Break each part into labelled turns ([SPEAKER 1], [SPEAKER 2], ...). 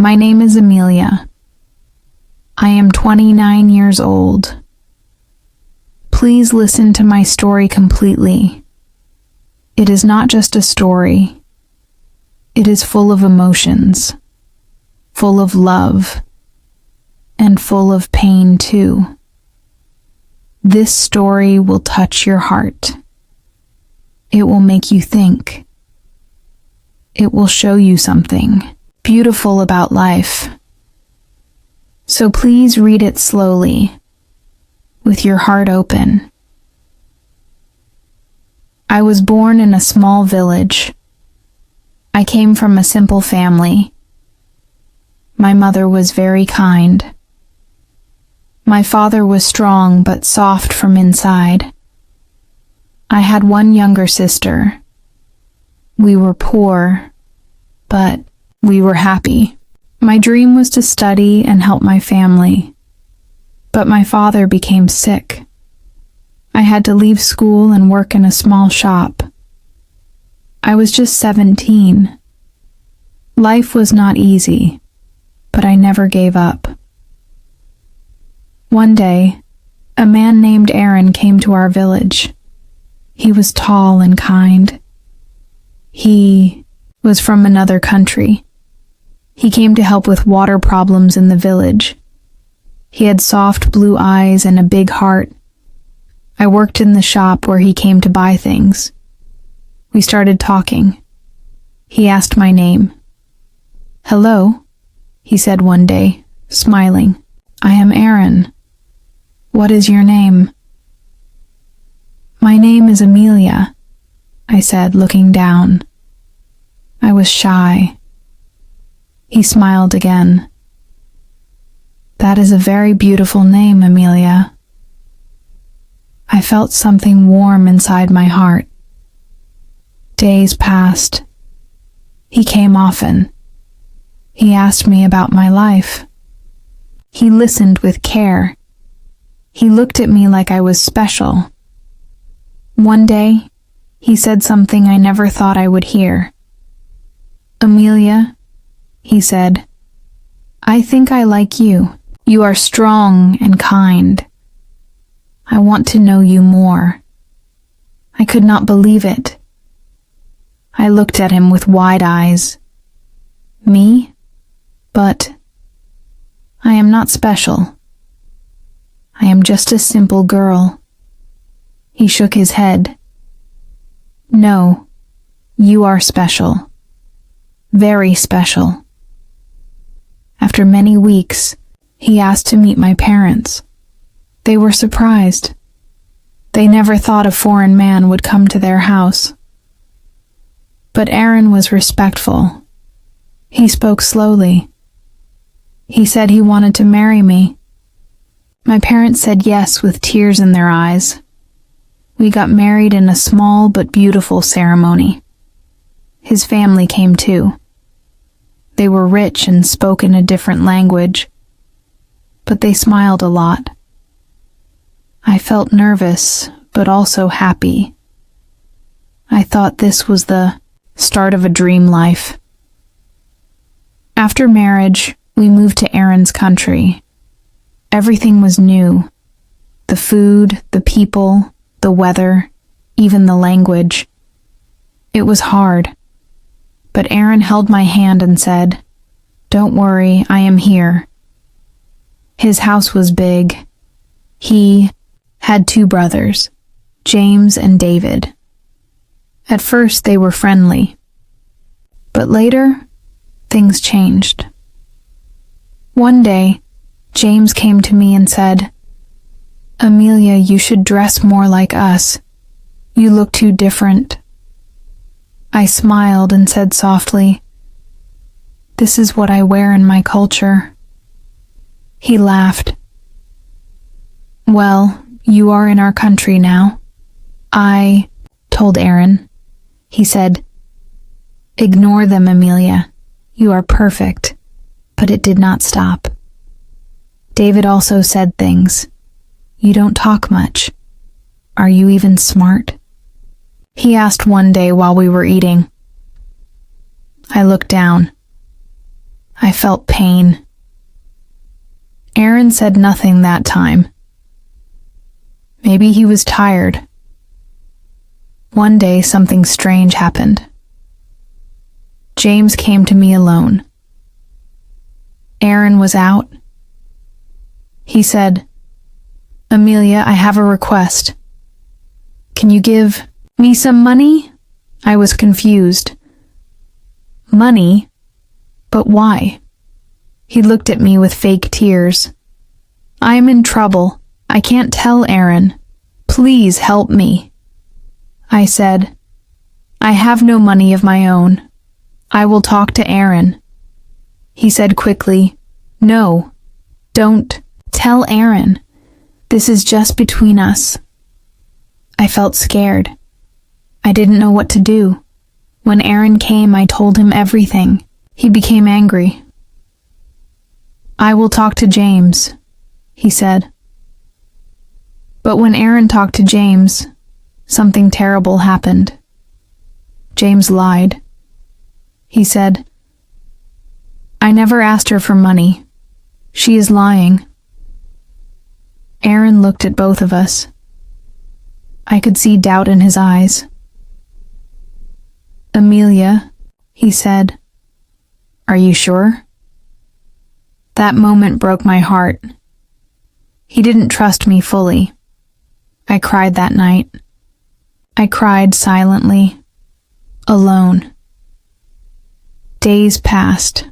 [SPEAKER 1] My name is Engliah. I am 29 years old. Please listen to my story completely. It is not just a story. It is full of emotions, full of love, and full of pain too. This story will touch your heart. It will make you think. It will show you something beautiful about life. So please read it slowly, with your heart open. I was born in a small village. I came from a simple family. My mother was very kind. My father was strong but soft from inside. I had one younger sister. We were poor, but we were happy. My dream was to study and help my family, but my father became sick. I had to leave school and work in a small shop. I was just 17. Life was not easy, but I never gave up. One day, a man named Aaron came to our village. He was tall and kind. He was from another country. He came to help with water problems in the village. He had soft blue eyes and a big heart. I worked in the shop where he came to buy things. We started talking. He asked my name. "Hello," he said one day, smiling. "I am Aaron. What is your name?" "My name is Engliah," I said, looking down. I was shy. He smiled again. "That is a very beautiful name, Engliah." I felt something warm inside my heart. Days passed. He came often. He asked me about my life. He listened with care. He looked at me like I was special. One day, he said something I never thought I would hear. "Engliah," he said, "I think I like you. You are strong and kind. I want to know you more." I could not believe it. I looked at him with wide eyes. Me? But I am not special. I am just a simple girl. He shook his head. "No, you are special. Very special." After many weeks, he asked to meet my parents. They were surprised. They never thought a foreign man would come to their house. But Aaron was respectful. He spoke slowly. He said he wanted to marry me. My parents said yes with tears in their eyes. We got married in a small but beautiful ceremony. His family came too. They were rich and spoke in a different language, but they smiled a lot. I felt nervous, but also happy. I thought this was the start of a dream life. After marriage, we moved to Aaron's country. Everything was new. The food, the people, the weather, even the language. It was hard. But Aaron held my hand and said, "Don't worry, I am here." His house was big. He had 2 brothers, James and David. At first they were friendly, but later things changed. One day, James came to me and said, "Engliah, you should dress more like us. You look too different." I smiled and said softly, "This is what I wear in my culture." He laughed. "Well, you are in our country now." I told Aaron. He said, "Ignore them, Engliah. You are perfect." But it did not stop. David also said things. "You don't talk much. Are you even smart?" He asked one day while we were eating. I looked down. I felt pain. Aaron said nothing that time. Maybe he was tired. One day something strange happened. James came to me alone. Aaron was out. He said, "Engliah, I have a request. Can you give me some money?" I was confused. Money? But why? He looked at me with fake tears. "I'm in trouble. I can't tell Aaron. Please help me." I said, "I have no money of my own. I will talk to Aaron." He said quickly, "No, don't tell Aaron. This is just between us." I felt scared. I didn't know what to do. When Aaron came, I told him everything. He became angry. "I will talk to James," he said. But when Aaron talked to James, something terrible happened. James lied. He said, "I never asked her for money. She is lying." Aaron looked at both of us. I could see doubt in his eyes. "Engliah," he said, "are you sure?" That moment broke my heart. He didn't trust me fully. I cried that night. I cried silently, alone. Days passed.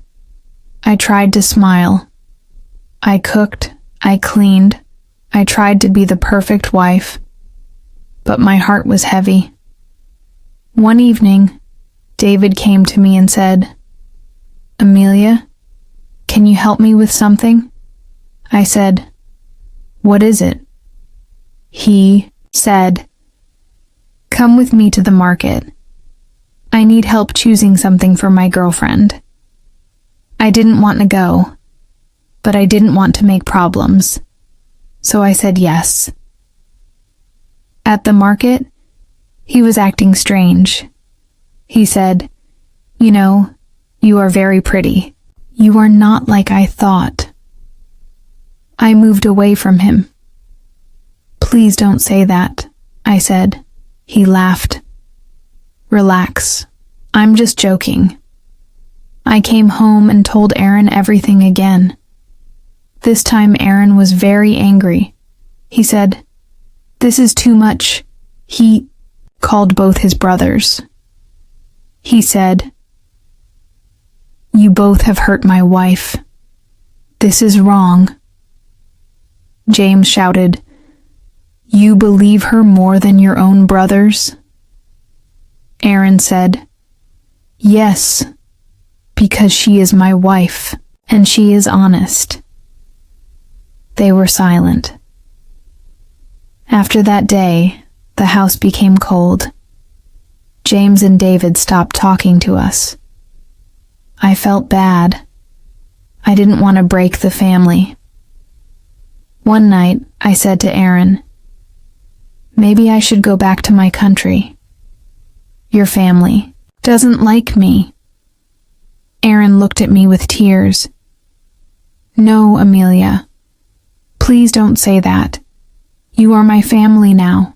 [SPEAKER 1] I tried to smile. I cooked, I cleaned, I tried to be the perfect wife, but my heart was heavy. One evening, David came to me and said, "Engliah, can you help me with something?" I said, "What is it?" He said, "Come with me to the market. I need help choosing something for my girlfriend." I didn't want to go, but I didn't want to make problems, so I said yes. At the market, he was acting strange. He said, "You know, you are very pretty. You are not like I thought." I moved away from him. "Please don't say that," I said. He laughed. "Relax. I'm just joking." I came home and told Aaron everything again. This time Aaron was very angry. He said, "This is too much." He called both his brothers. He said, "You both have hurt my wife. This is wrong." James shouted, "You believe her more than your own brothers?" Aaron said, "Yes, because she is my wife, and she is honest." They were silent. After that day, the house became cold. James and David stopped talking to us. I felt bad. I didn't want to break the family. One night, I said to Aaron, "Maybe I should go back to my country. Your family doesn't like me." Aaron looked at me with tears. "No, Engliah. Please don't say that. You are my family now.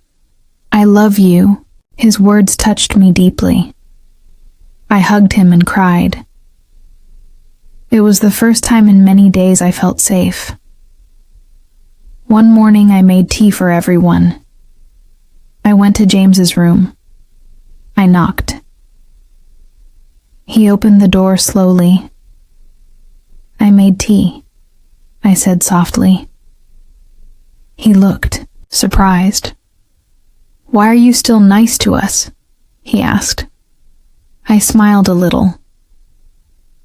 [SPEAKER 1] I love you." His words touched me deeply. I hugged him and cried. It was the first time in many days I felt safe. One morning I made tea for everyone. I went to James's room. I knocked. He opened the door slowly. "I made tea," I said softly. He looked, surprised. "Why are you still nice to us?" he asked. I smiled a little.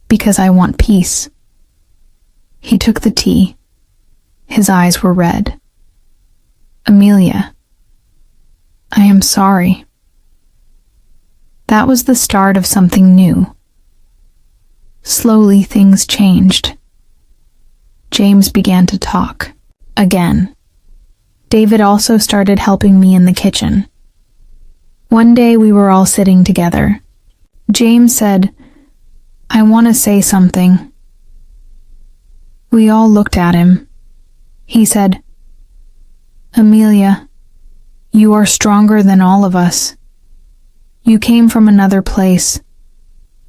[SPEAKER 1] "Because I want peace." He took the tea. His eyes were red. "Engliah, I am sorry." That was the start of something new. Slowly things changed. James began to talk. Again. David also started helping me in the kitchen. One day we were all sitting together. James said, "I want to say something. We all looked at him. He said, "Engliah, you are stronger than all of us. You came from another place,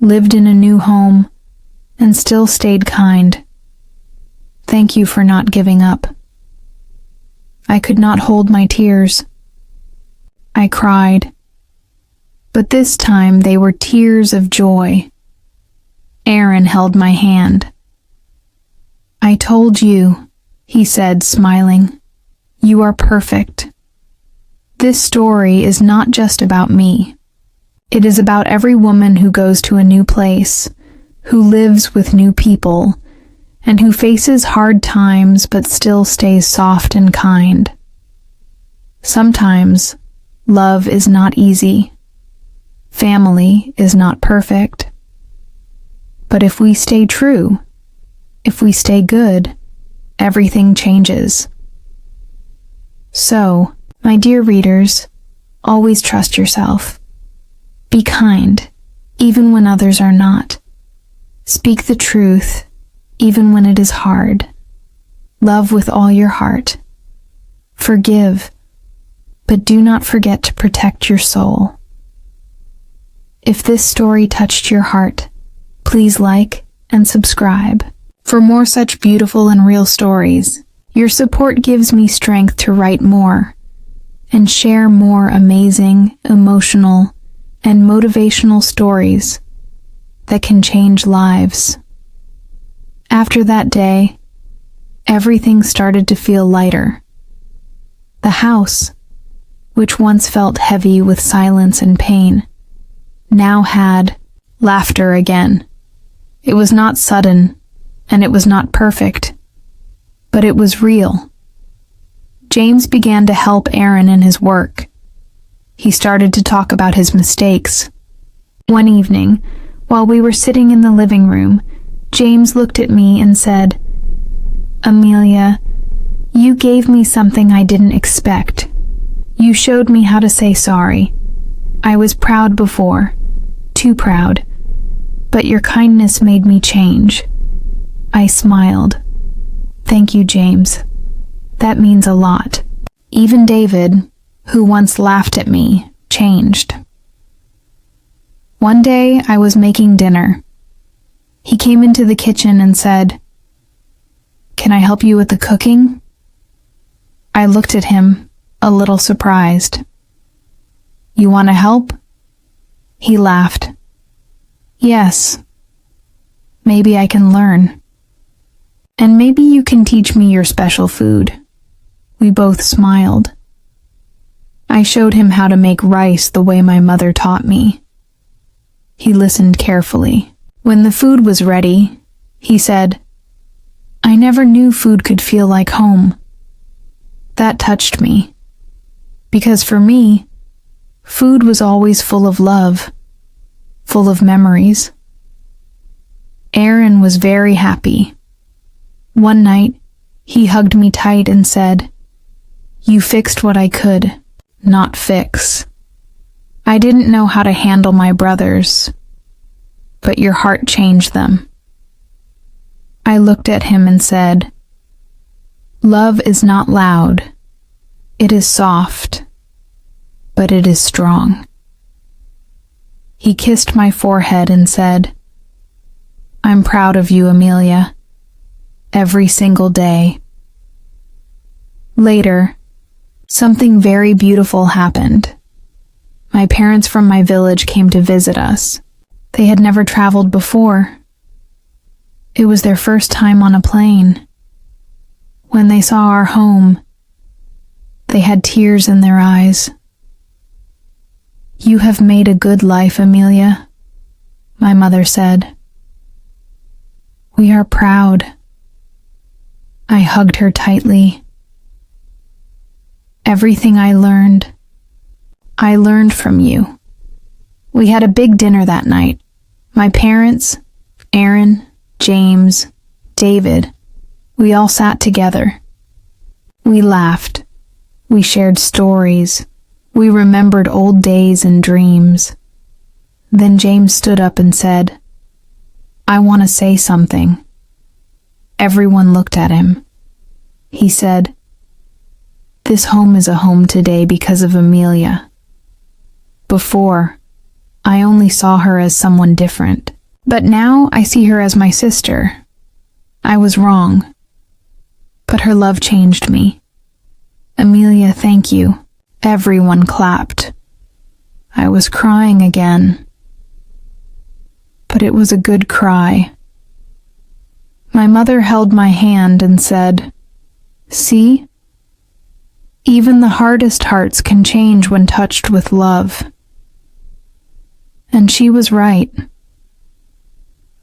[SPEAKER 1] lived in a new home, and still stayed kind. Thank you for not giving up." I could not hold my tears. I cried, but this time they were tears of joy. Aaron held my hand. "I told you," he said, smiling. "You are perfect. This story is not just about me. It is about every woman who goes to a new place, who lives with new people, and who faces hard times but still stays soft and kind. Sometimes, love is not easy. Family is not perfect. But if we stay true, if we stay good, everything changes. So, my dear readers, always trust yourself. Be kind, even when others are not. Speak the truth, even when it is hard. Love with all your heart. Forgive, but do not forget to protect your soul. If this story touched your heart, please like and subscribe. For more such beautiful and real stories, your support gives me strength to write more and share more amazing, emotional, and motivational stories that can change lives. After that day, everything started to feel lighter. The house, which once felt heavy with silence and pain, now had laughter again. It was not sudden, and it was not perfect, but it was real. James began to help Aaron in his work. He started to talk about his mistakes. One evening, while we were sitting in the living room, James looked at me and said, "Engliah, you gave me something I didn't expect. You showed me how to say sorry. I was proud before, too proud, but your kindness made me change." I smiled. "Thank you, James. That means a lot." Even David, who once laughed at me, changed. One day I was making dinner. He came into the kitchen and said, "Can I help you with the cooking?" I looked at him, a little surprised. "You want to help?" He laughed. "Yes. Maybe I can learn. And maybe you can teach me your special food." We both smiled. I showed him how to make rice the way my mother taught me. He listened carefully. When the food was ready, he said, "I never knew food could feel like home." That touched me, because for me, food was always full of love, full of memories. Aaron was very happy. One night, he hugged me tight and said, "You fixed what I could not fix. I didn't know how to handle my brothers, but your heart changed them." I looked at him and said, "Love is not loud. It is soft, but it is strong." He kissed my forehead and said, "I'm proud of you, Engliah, every single day." Later, something very beautiful happened. My parents from my village came to visit us. They had never traveled before. It was their first time on a plane. When they saw our home, they had tears in their eyes. "You have made a good life, Engliah," my mother said. "We are proud." I hugged her tightly. Everything I learned from you. We had a big dinner that night. My parents, Aaron, James, David, we all sat together. We laughed. We shared stories. We remembered old days and dreams. Then James stood up and said, "I want to say something." Everyone looked at him. He said, "This home is a home today because of Engliah. Before, I only saw her as someone different, but now I see her as my sister. I was wrong, but her love changed me. Engliah, thank you." Everyone clapped. I was crying again, but it was a good cry. My mother held my hand and said, "See? Even the hardest hearts can change when touched with love." And she was right.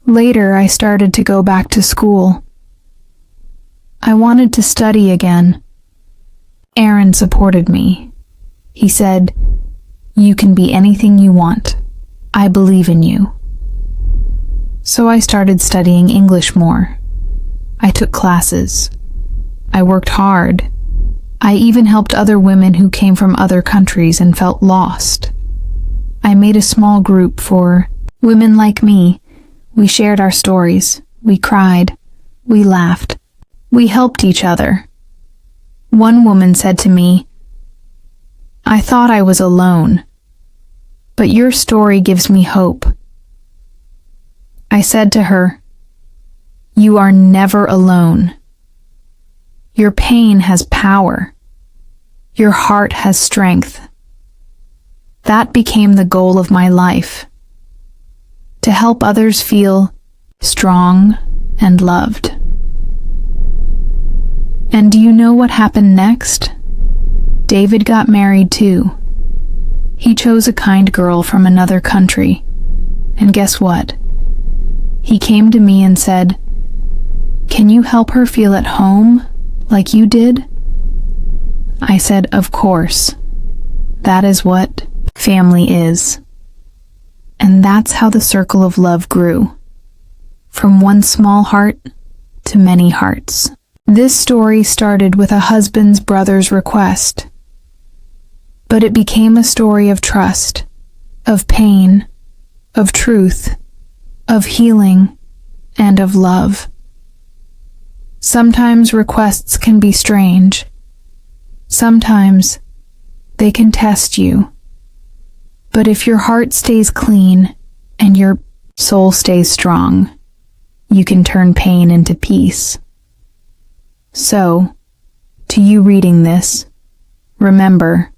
[SPEAKER 1] Later, I started to go back to school. I wanted to study again. Aaron supported me. He said, "You can be anything you want. I believe in you." So I started studying English more. I took classes. I worked hard. I even helped other women who came from other countries and felt lost. I made a small group for women like me. We shared our stories. We cried. We laughed. We helped each other. One woman said to me, "I thought I was alone, but your story gives me hope." I said to her, "You are never alone. Your pain has power. Your heart has strength." That became the goal of my life, to help others feel strong and loved. And do you know what happened next? David got married too. He chose a kind girl from another country. And guess what? He came to me and said, "Can you help her feel at home like you did?" I said, "Of course. That is what family is." And that's how the circle of love grew. From one small heart to many hearts. This story started with a husband's brother's request. But it became a story of trust, of pain, of truth, of healing, and of love. Sometimes requests can be strange. Sometimes they can test you. But if your heart stays clean and your soul stays strong, you can turn pain into peace. So, to you reading this, remember,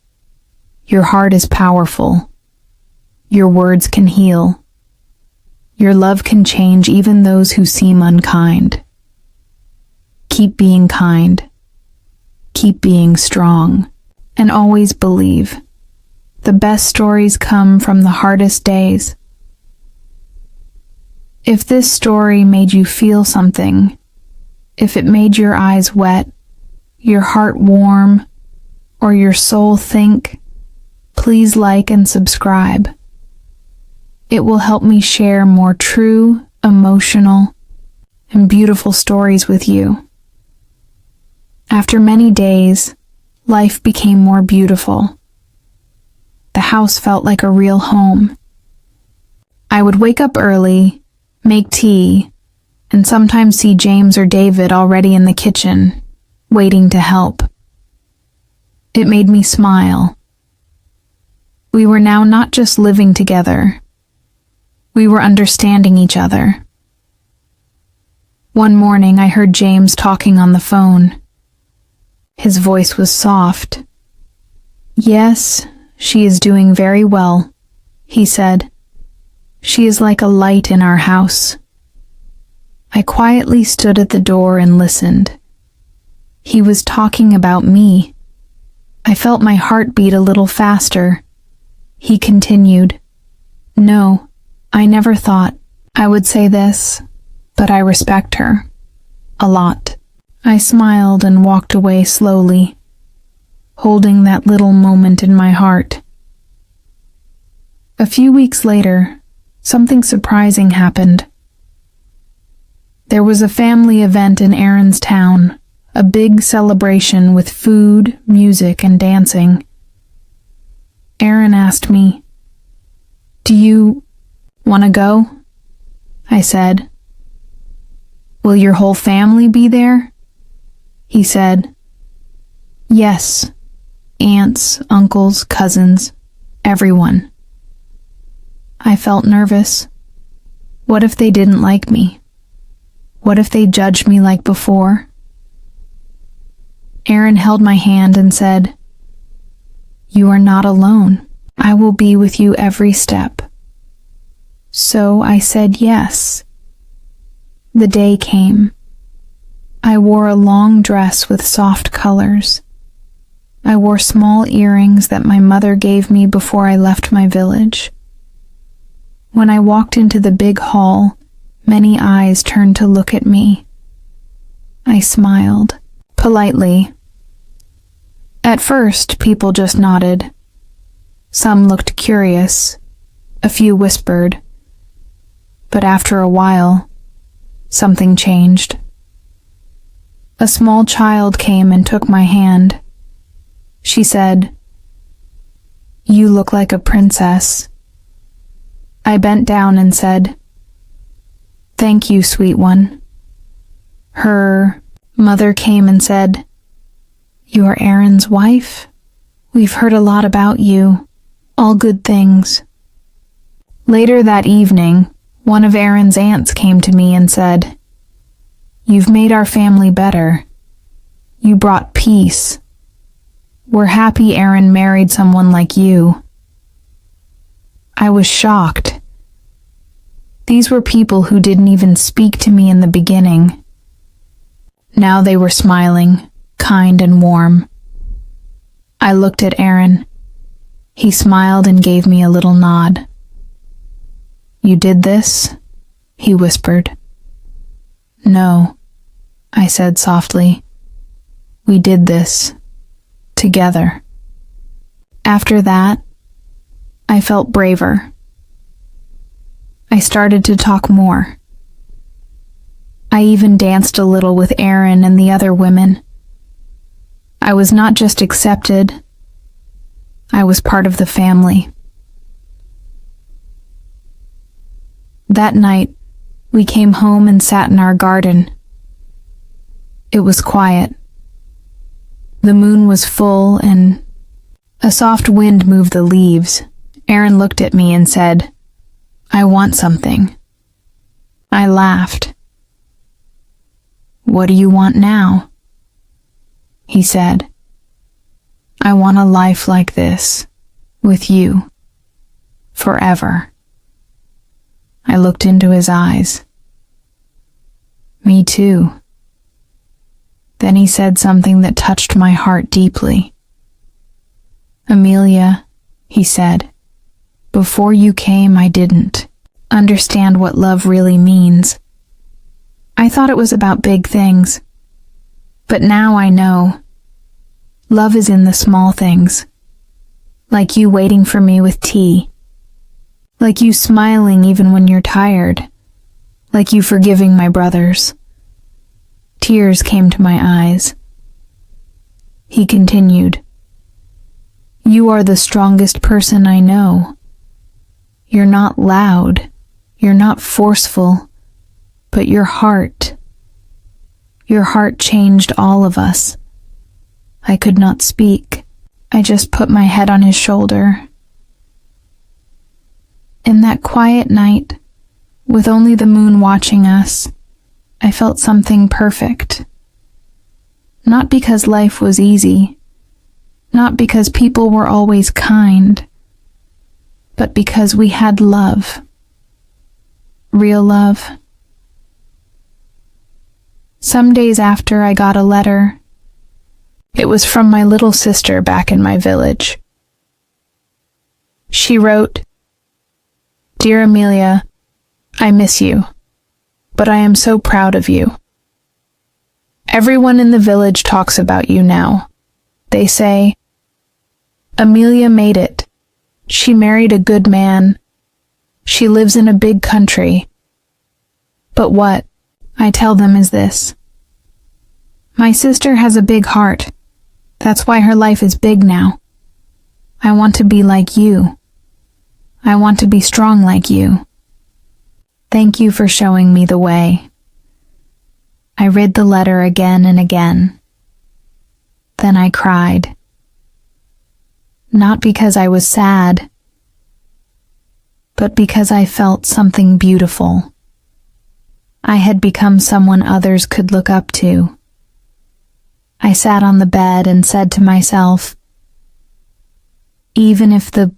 [SPEAKER 1] your heart is powerful. Your words can heal. Your love can change even those who seem unkind. Keep being kind. Keep being strong. And always believe. The best stories come from the hardest days. If this story made you feel something, if it made your eyes wet, your heart warm, or your soul think, please like and subscribe. It will help me share more true, emotional, and beautiful stories with you. After many days, life became more beautiful. The house felt like a real home. I would wake up early, make tea, and sometimes see James or David already in the kitchen, waiting to help. It made me smile. We were now not just living together. We were understanding each other. One morning I heard James talking on the phone. His voice was soft. "Yes, she is doing very well," he said. "She is like a light in our house." I quietly stood at the door and listened. He was talking about me. I felt my heart beat a little faster. He continued, "No, I never thought I would say this, but I respect her. A lot." I smiled and walked away slowly, holding that little moment in my heart. A few weeks later, something surprising happened. There was a family event in Aaron's town, a big celebration with food, music, and dancing. Aaron asked me, "Do you want to go?" I said, Will your whole family be there? He said. Yes, aunts, uncles, cousins, everyone. I felt nervous. What if they didn't like me? What if they judged me like before? Aaron held my hand and said, "You are not alone. I will be with you every step." So I said yes. The day came. I wore a long dress with soft colors. I wore small earrings that my mother gave me before I left my village. When I walked into the big hall, many eyes turned to look at me. I smiled, politely. At first, people just nodded. Some looked curious. A few whispered. But after a while, something changed. A small child came and took my hand. She said, "You look like a princess." I bent down and said, "Thank you, sweet one." Her mother came and said, "You are Aaron's wife? We've heard a lot about you. All good things." Later that evening, one of Aaron's aunts came to me and said, "You've made our family better. You brought peace. We're happy Aaron married someone like you." I was shocked. These were people who didn't even speak to me in the beginning. Now they were smiling, kind and warm. I looked at Aaron. He smiled and gave me a little nod. "You did this?" he whispered. "No," I said softly. "We did this. Together." After that, I felt braver. I started to talk more. I even danced a little with Aaron and the other women. I was not just accepted, I was part of the family. That night, we came home and sat in our garden. It was quiet. The moon was full and a soft wind moved the leaves. Aaron looked at me and said, "I want something." I laughed. "What do you want now?" He said, "I want a life like this, with you, forever." I looked into his eyes. "Me too." Then he said something that touched my heart deeply. "Engliah," he said, "before you came, I didn't understand what love really means. I thought it was about big things. But now I know. Love is in the small things. Like you waiting for me with tea. Like you smiling even when you're tired. Like you forgiving my brothers." Tears came to my eyes. He continued, "You are the strongest person I know. You're not loud, you're not forceful, but your heart changed all of us." I could not speak. I just put my head on his shoulder. In that quiet night, with only the moon watching us, I felt something perfect. Not because life was easy, not because people were always kind, but because we had love. Real love. Some days after, I got a letter. It was from my little sister back in my village. She wrote, "Dear Engliah, I miss you, but I am so proud of you. Everyone in the village talks about you now. They say, 'Engliah made it. She married a good man. She lives in a big country.' But what I tell them is this. My sister has a big heart. That's why her life is big now. I want to be like you. I want to be strong like you. Thank you for showing me the way." I read the letter again and again. Then I cried. Not because I was sad, but because I felt something beautiful. I had become someone others could look up to. I sat on the bed and said to myself, even if the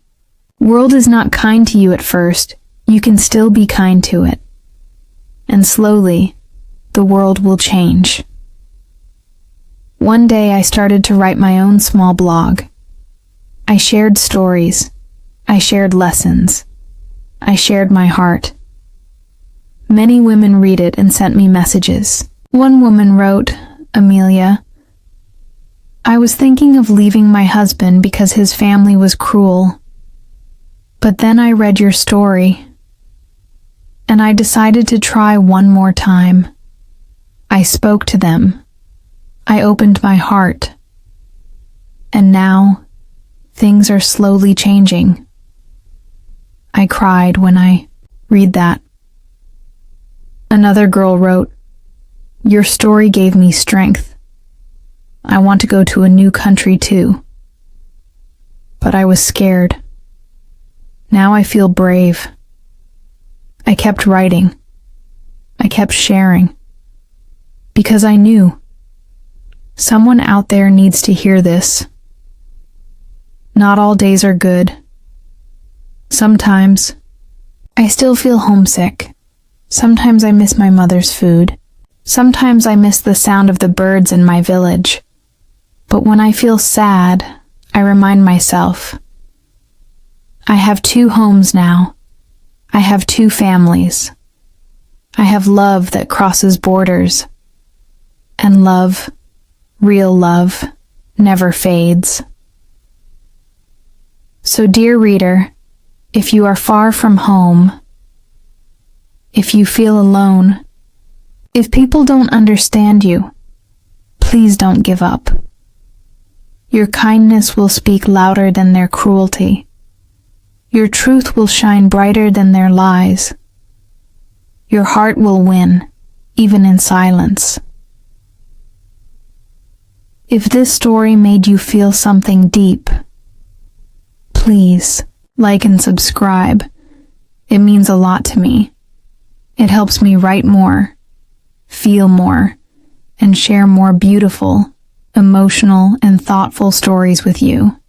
[SPEAKER 1] world is not kind to you at first, you can still be kind to it. And slowly, the world will change. One day I started to write my own small blog. I shared stories. I shared lessons. I shared my heart. Many women read it and sent me messages. One woman wrote, Amelia, I was thinking of leaving my husband because his family was cruel. But then I read your story, and I decided to try one more time. I spoke to them. I opened my heart. And now, things are slowly changing. I cried when I read that. Another girl wrote, your story gave me strength. I want to go to a new country too. But I was scared. Now I feel brave. I kept writing. I kept sharing. Because I knew someone out there needs to hear this. Not all days are good. Sometimes I still feel homesick. Sometimes I miss my mother's food. Sometimes I miss the sound of the birds in my village. But when I feel sad, I remind myself, I have 2 homes now. I have 2 families. I have love that crosses borders. And love, real love, never fades. So, dear reader, if you are far from home, if you feel alone, if people don't understand you, please don't give up. Your kindness will speak louder than their cruelty. Your truth will shine brighter than their lies. Your heart will win, even in silence. If this story made you feel something deep, please like and subscribe. It means a lot to me. It helps me write more, feel more, and share more beautiful, emotional, and thoughtful stories with you.